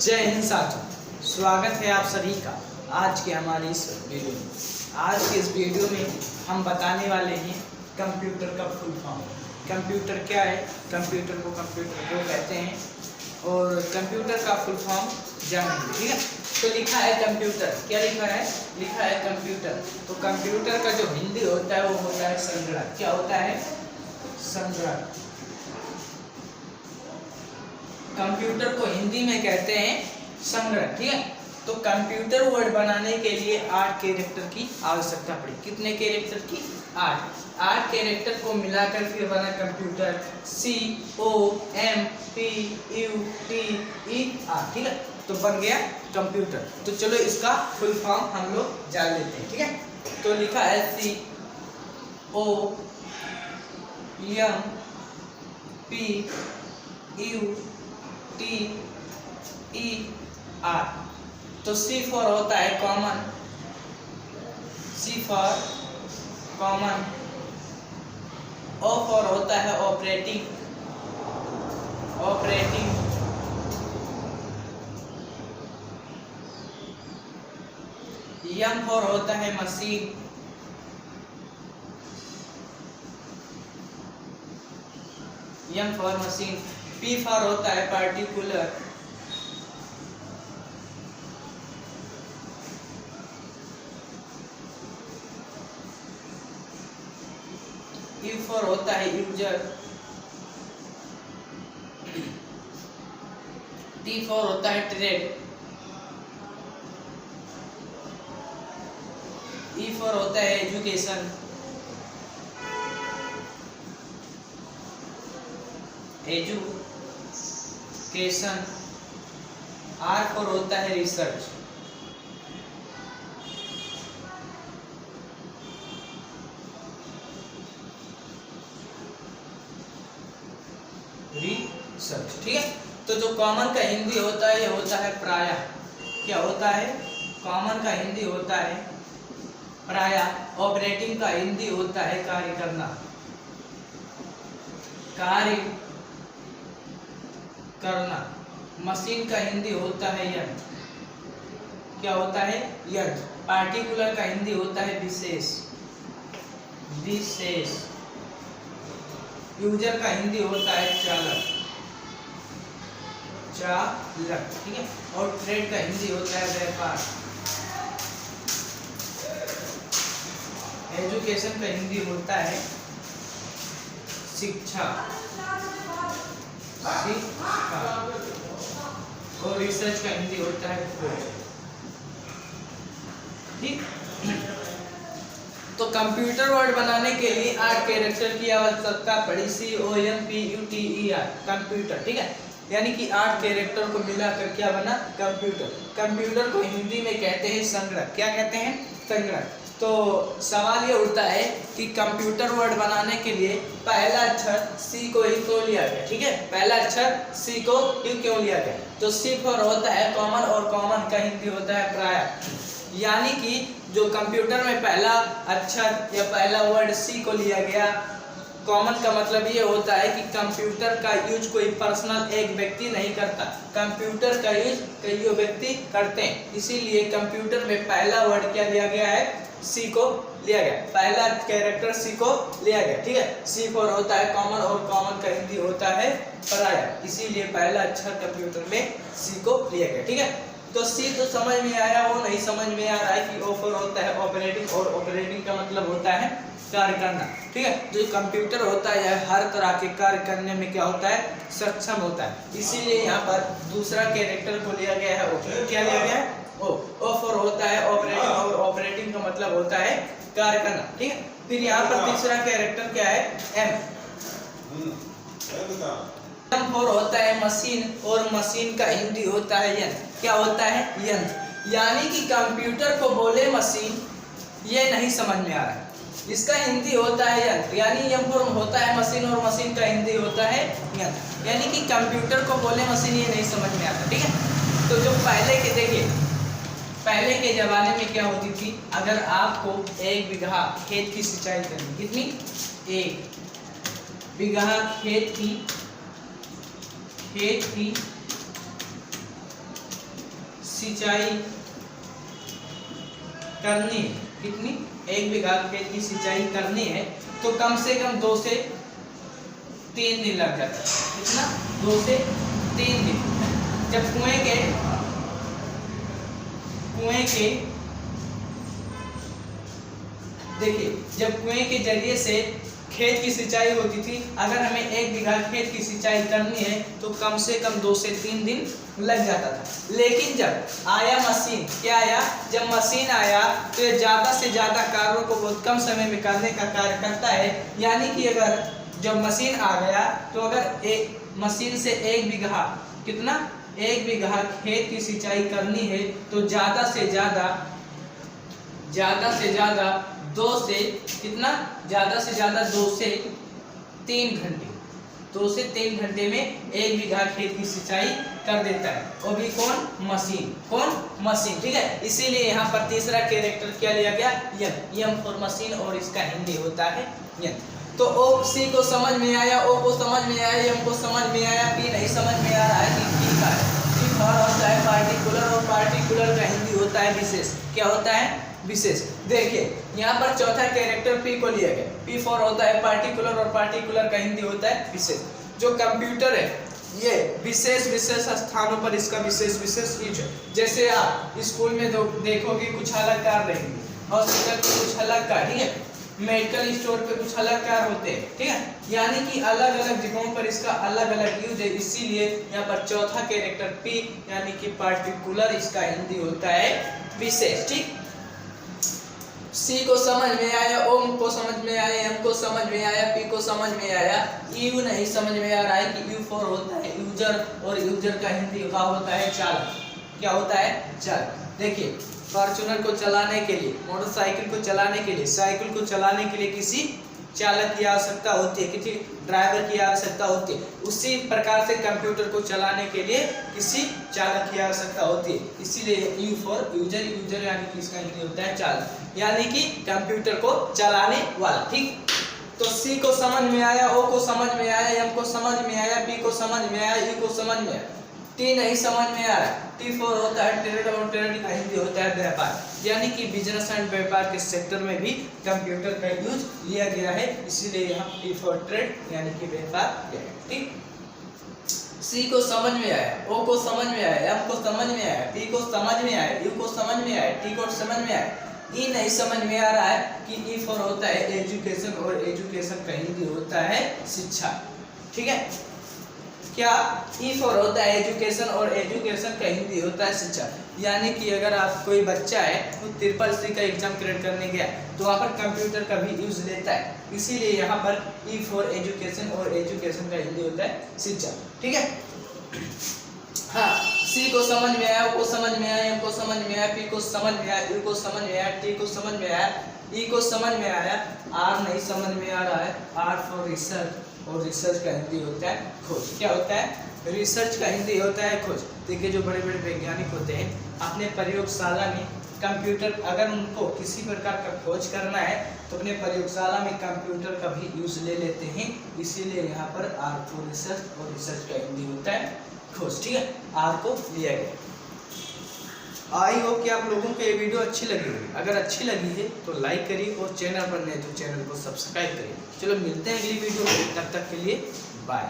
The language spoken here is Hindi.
जय हिंद साथियों, स्वागत है आप सभी का आज के हमारी इस वीडियो में। आज के इस वीडियो में हम बताने वाले हैं कंप्यूटर का फुल फॉर्म। कंप्यूटर क्या है, कंप्यूटर को क्यों कहते हैं और कंप्यूटर का फुल फॉर्म जानेंगे। ठीक है, तो लिखा है कंप्यूटर, क्या लिखा है? लिखा है कंप्यूटर। तो कंप्यूटर का जो हिंदी होता है वो होता है संगणक। क्या होता है? संगणक। कंप्यूटर को हिंदी में कहते हैं संगणक। ठीक है, तो कंप्यूटर वर्ड बनाने के लिए 8 कैरेक्टर की आवश्यकता पड़ी। कितने कैरेक्टर की? 8 कैरेक्टर को मिलाकर फिर बना कंप्यूटर। COMPUTER। ठीक है, तो बन गया कंप्यूटर। तो चलो इसका फुल फॉर्म हम लोग जान लेते हैं। ठीक है, तो लिखा है COMPUTER। तो C फॉर होता है common, C for common. O for होता है ऑपरेटिंग, ऑपरेटिंग। M फॉर होता है machine, M for machine. P for होता है पार्टिकुलर, U फॉर होता है यूजर, T फॉर होता है ट्रेड, E फॉर होता है एजुकेशन, एजुकेशन। R फॉर होता है रिसर्च, रिसर्च। ठीक है, तो जो कॉमन का हिंदी होता है ये होता है प्रायः। क्या होता है? कॉमन का हिंदी होता है प्रायः। ऑपरेटिंग का हिंदी होता है कार्य करना, कार्य करना। मशीन का हिंदी होता है यंत्र। क्या होता है? यंत्र। पार्टिकुलर का हिंदी होता है विशेष, विशेष। यूजर का हिंदी होता है चालक, चालक। ठीक है, और ट्रेड का हिंदी होता है व्यापार। एजुकेशन का हिंदी होता है शिक्षा, शिक्षा। और रिसर्च का हिंदी होता है खोज। ठीक, तो कंप्यूटर वर्ड बनाने के लिए 8 कैरेक्टर की आवश्यकता पड़ी। COMPUTER, computer. ठीक है, यानी कि 8 कैरेक्टर को मिलाकर क्या बना? कंप्यूटर। कंप्यूटर को हिंदी में कहते हैं संगणक। क्या कहते हैं? संगणक। तो सवाल ये उठता है कि कंप्यूटर वर्ड बनाने के लिए पहला अक्षर C को ही क्यों लिया गया? ठीक है, पहला अक्षर C को ही क्यों लिया गया? तो C फॉर होता है कॉमन, और कॉमन का हिंदी होता है प्रायः। यानी कि जो कंप्यूटर में पहला अक्षर या पहला वर्ड C को लिया गया। कॉमन का मतलब ये होता है कि कंप्यूटर का यूज कोई पर्सनल एक व्यक्ति नहीं करता, कंप्यूटर का यूज कई व्यक्ति करते हैं। इसीलिए कंप्यूटर में पहला वर्ड क्या लिया गया है? C को लिया गया, पहला कैरेक्टर C को लिया गया। ठीक है, C फॉर होता है कॉमन, और कॉमन का हिंदी होता है पराया। इसीलिए पहला अक्षर कंप्यूटर में C को लिया गया। ठीक है, तो C तो समझ में आया, वो नहीं समझ में आ रहा है कि O फॉर होता है ऑपरेटिंग, और ऑपरेटिंग का मतलब होता है कार्य करना। ठीक है, जो कंप्यूटर होता है यह हर तरह के कार्य करने में क्या होता है? सक्षम होता है। इसीलिए यहाँ पर दूसरा कैरेक्टर को लिया गया है O। क्या लिया गया है? O फॉर होता है ऑपरेटिंग, और ऑपरेटिंग का मतलब होता है कार्य करना। ठीक है, फिर यहाँ पर तीसरा कैरेक्टर क्या है? M। M फॉर होता है मशीन, और मशीन का हिंदी होता है यंत्र। क्या होता है? यंत्र। यानी कि कंप्यूटर को बोले मशीन, ये नहीं समझ में आ रहा है। इसका हिंदी होता है यंत्र, यानी M फॉर होता है मशीन, और मशीन का हिंदी होता है यंत्र। यानी कि कंप्यूटर को बोले मशीन, ये नहीं समझ में आता। ठीक है, तो जो पहले के देखिए, पहले के जमाने में क्या होती थी? अगर आपको 1 बीघा खेत की सिंचाई करनी, कितनी? 1 बीघा खेत की सिंचाई करनी है, कितनी 1 बीघा खेत की सिंचाई करनी है तो कम से कम 2 से 3 दिन लग जाता है। कितना 2 से 3 दिन। जब कुएं के देखिए, जब कुएं के जरिए से खेत की सिंचाई होती थी, अगर हमें 1 बीघा खेत की सिंचाई करनी है तो कम से कम 2 से 3 दिन लग जाता था। लेकिन जब आया मशीन, क्या आया, जब मशीन आया तो ये ज़्यादा से ज़्यादा कार्यों को बहुत कम समय में करने का कार्य करता है। यानी कि अगर जब मशीन आ गया तो अगर एक मशीन से 1 बीघा कितना 1 बीघा खेत की सिंचाई करनी है तो ज़्यादा से ज़्यादा 2 से कितना ज़्यादा से ज़्यादा 2 से 3 घंटे 2 से 3 घंटे में 1 बीघा खेत की सिंचाई कर देता है। वो भी कौन, मशीन। ठीक है, इसीलिए यहाँ पर तीसरा कैरेक्टर क्या लिया गया, यम फॉर मशीन, और इसका हिंदी होता है यंत्र। तो ओ सी को समझ में आया, ओ को समझ में आया, यम को समझ में आया, पी नहीं समझ में आ रहा है कि पी का है। पी फॉर होता है पार्टिकुलर, और पार्टिकुलर का हिंदी होता है विशेष। क्या होता है, विशेष। देखिए यहाँ पर चौथा कैरेक्टर पी को लिया गया। पी फॉर होता है पार्टिकुलर, और पार्टिकुलर का हिंदी होता है विशेष। जो कंप्यूटर है ये विशेष स्थानों पर इसका विशेष यूज है। जैसे आप स्कूल में देखोगे कुछ अलग कार्य रहेंगे, हॉस्पिटल पे कुछ अलग कार्य, ठीक है, मेडिकल स्टोर पे कुछ अलग कार्य होते हैं, ठीक है। यानी कि अलग अलग जगहों पर इसका अलग अलग यूज है। इसीलिए यहाँ पर चौथा कैरेक्टर पी यानी कि पार्टिकुलर, इसका हिंदी होता है विशेष। ठीक, सी को समझ में आया, ओम को समझ में आया, एम को समझ में आया, पी को समझ में आया। यू नहीं समझ में आ रहा है कि यू फॉर होता है यूजर, और यूजर का हिंदी का होता है चालक। क्या होता है, चालक। देखिए फॉर्च्यूनर को चलाने के लिए, मोटरसाइकिल को चलाने के लिए, साइकिल को चलाने के लिए किसी चालक की आवश्यकता होती है, किसी ड्राइवर की आवश्यकता होती है। उसी प्रकार से कंप्यूटर को चलाने के लिए किसी चालक की आवश्यकता होती है। इसीलिए यू फॉर यूजर, यूजर यानी कि इसका हिंदी होता है चालक, यानी कि कंप्यूटर को चलाने वाला। ठीक, तो सी को समझ में आया, ओ को समझ में आया, एम को समझ में आया, पी को समझ में आया, यू को समझ में आया। टी नहीं समझ में आ रहा है। टी फॉर होता है ट्रेड, और ट्रेड का हिंदी होता है व्यापार। यानी कि बिजनेस एंड व्यापार के सेक्टर में भी कंप्यूटर का यूज लिया गया है। इसीलिए यहाँ टी फॉर ट्रेड यानी कि व्यापार किया है। ठीक, सी को समझ में आया, ओ को समझ में आया, एम को समझ में आया, पी को समझ में आया, यू को समझ में आया, टी को समझ में आया। ई नहीं समझ में आ रहा है कि ई फॉर होता है एजुकेशन, और एजुकेशन का हिंदी होता है शिक्षा। ठीक है, क्या ई फॉर होता है एजुकेशन, और एजुकेशन का हिंदी होता है शिक्षा। यानी कि अगर आप कोई बच्चा है वो ट्रिपल-सी का एग्जाम क्लियर करने गया तो वहाँ पर कंप्यूटर का भी यूज लेता है। इसीलिए यहाँ पर ई फॉर एजुकेशन, और एजुकेशन का हिंदी होता है शिक्षा। ठीक है, हाँ, सी को समझ में आया, ओ को समझ में आया, एम को समझ में आया, पी को समझ में आया, यू को समझ में आया, टी को समझ में आया, ई को समझ में आया। आर नहीं समझ में आ रहा है, आर फॉर रिसर्च, और रिसर्च का हिंदी होता है खोज। क्या होता है, रिसर्च का हिंदी होता है खोज। देखिए जो बड़े बड़े वैज्ञानिक होते हैं अपने प्रयोगशाला में कंप्यूटर, अगर उनको किसी प्रकार का खोज करना है तो अपने प्रयोगशाला में कंप्यूटर का भी यूज ले लेते हैं। इसीलिए यहाँ पर आर फॉर रिसर्च, और रिसर्च का हिंदी होता है खोज। ठीक है, आर को लिया गया। आई होप कि आप लोगों को ये वीडियो अच्छी लगी होगी। अगर अच्छी लगी है तो लाइक करिए, और चैनल पर नए तो चैनल को सब्सक्राइब करिए। चलो मिलते हैं अगली वीडियो में, तब तक के लिए बाय।